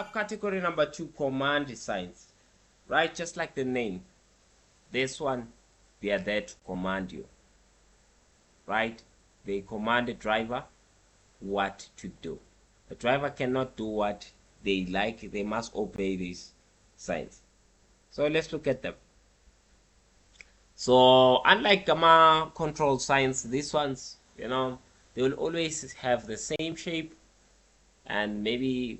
Subcategory number 2, command signs. Right, just like the name. This one, they are there to command you. Right? They command the driver what to do. The driver cannot do what they like. They must obey these signs. So let's look at them. So unlike gamma control signs, these ones, they will always have the same shape and maybe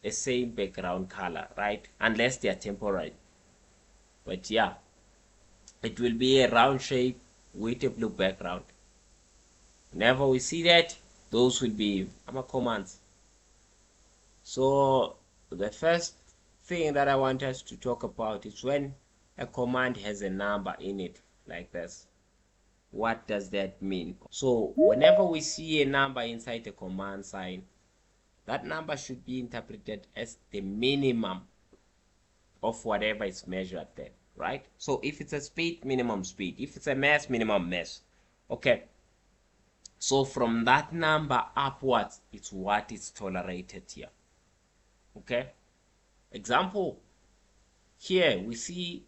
the same background color, right? Unless they are temporary. But yeah, it will be a round shape with a blue background. Whenever we see that, those will be our commands. So the first thing that I want us to talk about is when a command has a number in it like this. What does that mean? So whenever we see a number inside a command sign, that number should be interpreted as the minimum of whatever is measured there, right? So if it's a speed, minimum speed. If it's a mass, minimum mass. Okay. So from that number upwards, it's what is tolerated here. Okay. Example, here we see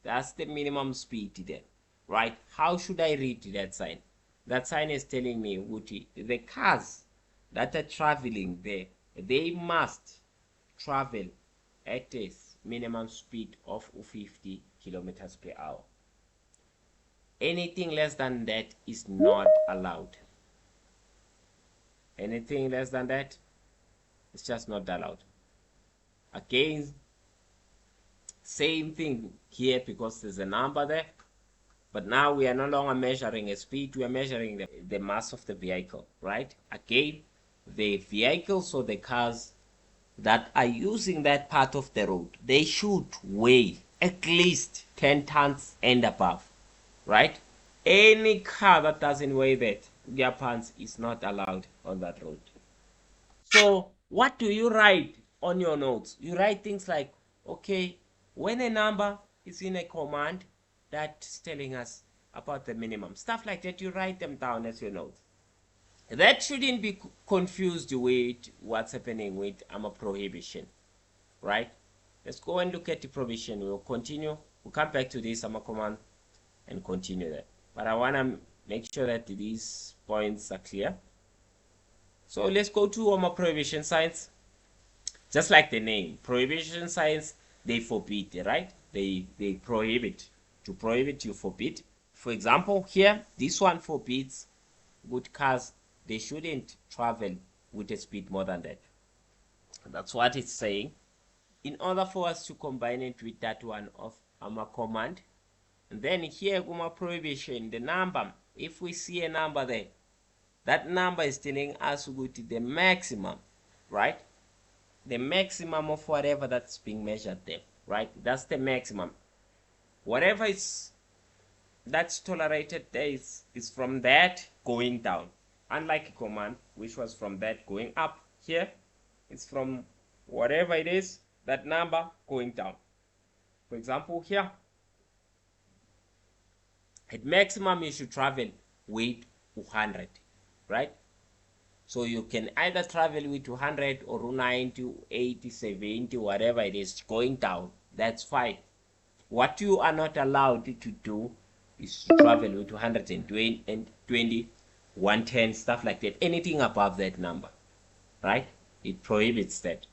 that's the minimum speed there, right? How should I read that sign? That sign is telling me, Wuti, the cars that are traveling there, they must travel at a minimum speed of 50 kilometers per hour. Anything less than that is not allowed. Anything less than that is just not allowed. Again, same thing here because there's a number there. But now we are no longer measuring a speed, we are measuring the mass of the vehicle, right? Again, the vehicles or the cars that are using that part of the road, they should weigh at least 10 tons and above, right? Any car that doesn't weigh that, their pants is not allowed on that road. So what do you write on your notes? You write things like, okay, when a number is in a command that's telling us about the minimum, stuff like that, you write them down as your notes. That shouldn't be confused with what's happening with a prohibition, right? Let's go and look at the prohibition. We'll continue. We'll come back to this command and continue that. But I want to make sure that these points are clear. So let's go to prohibition signs. Just like the name, prohibition signs, they forbid, right? They prohibit. To prohibit, you forbid. For example, here, this one forbids good cars. They shouldn't travel with a speed more than that. That's what it's saying. In order for us to combine it with that one of command, and then here prohibition, the number, if we see a number there, that number is telling us the maximum, right? The maximum of whatever that's being measured there, right? That's the maximum. Whatever that's tolerated there is from that going down. Unlike a command, which was from that going up, here it's from whatever it is, that number going down. For example, here, at maximum you should travel with 200, right? So you can either travel with 200 or 90, 80, 70, whatever it is going down. That's fine. What you are not allowed to do is to travel with 220, 110, stuff like that. Anything above that number, right? It prohibits that.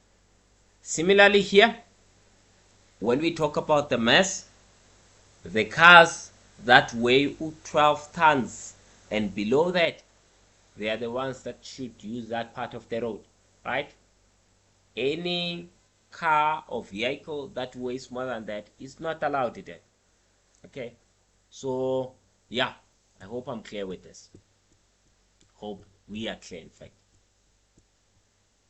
Similarly here, when we talk about the mass, the cars that weigh 12 tons and below that, they are the ones that should use that part of the road, right? Any car or vehicle that weighs more than that is not allowed there. Okay, so yeah, I hope I'm clear with this. Hope we are clear, in fact.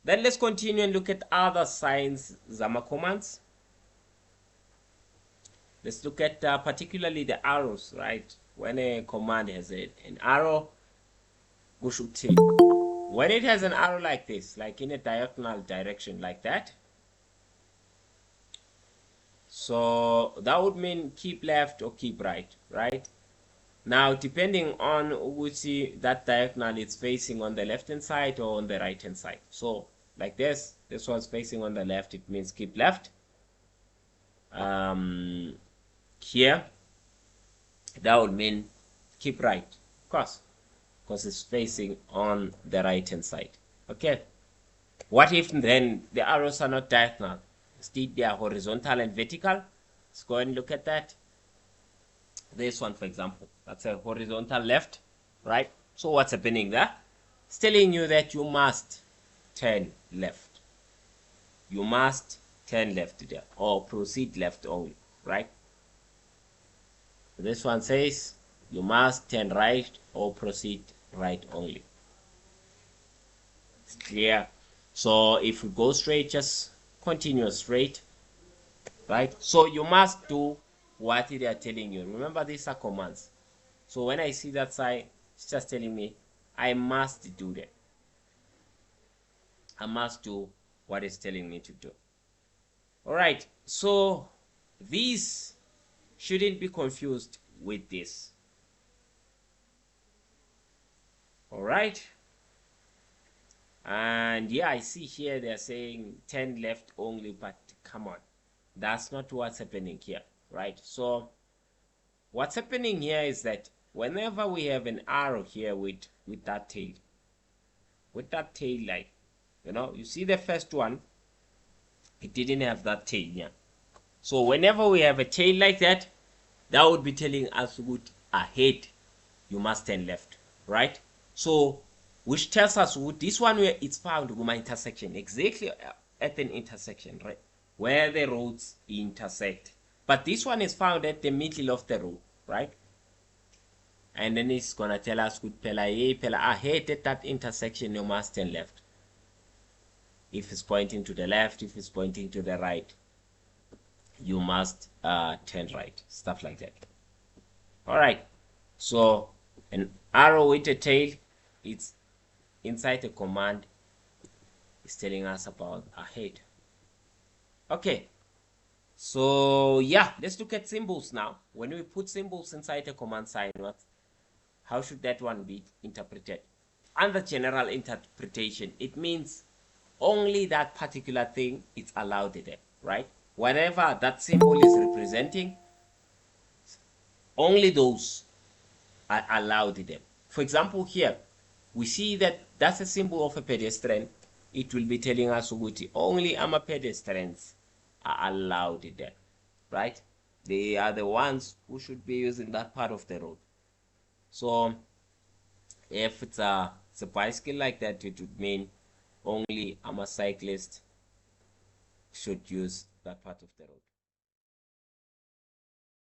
Then let's continue and look at other signs, Zama commands. Let's look at particularly the arrows, right? When a command has an arrow, when it has an arrow like this, like in a diagonal direction like that, so that would mean keep left or keep right, right? Now, depending on which that diagonal is facing on the left hand side or on the right hand side. So like this one's facing on the left, it means keep left. Here that would mean keep right, of course, because it's facing on the right hand side. Okay, what if then the arrows are not diagonal, instead they are horizontal and vertical? Let's go and look at that. This one, for example, that's a horizontal left, right? So what's happening there? It's telling you that you must turn left. You must turn left there, or proceed left only, right? This one says you must turn right or proceed right only. It's clear. So if we go straight, just continue straight, right? So you must do what they are telling you. Remember, these are commands. So when I see that sign, it's just telling me I must do that. I must do what it's telling me to do. All right, so these shouldn't be confused with this. All right, and yeah, I see here they're saying 10 left only, but come on, that's not what's happening here, right? So what's happening here is that whenever we have an arrow here with that tail, like, you see the first one, it didn't have that tail here. So whenever we have a tail like that, that would be telling us what ahead you must turn left, right? So which tells us what this one where it's found in my intersection, exactly at an intersection, right, where the roads intersect. But this one is found at the middle of the road, right? And then it's gonna tell us good pela ahead at that intersection you must turn left. If it's pointing to the left, if it's pointing to the right, you must turn right, stuff like that. All right, so an arrow with a tail, it's inside the command, is telling us about ahead. Okay, so yeah, let's look at symbols now. When we put symbols inside a command sign, how should that one be interpreted? Under general interpretation, it means only that particular thing is allowed there, right? Whatever that symbol is representing, only those are allowed there. For example, here we see that that's a symbol of a pedestrian. It will be telling us only pedestrians are allowed there, right? They are the ones who should be using that part of the road. So if it's a bicycle like that, it would mean only cyclist should use that part of the road.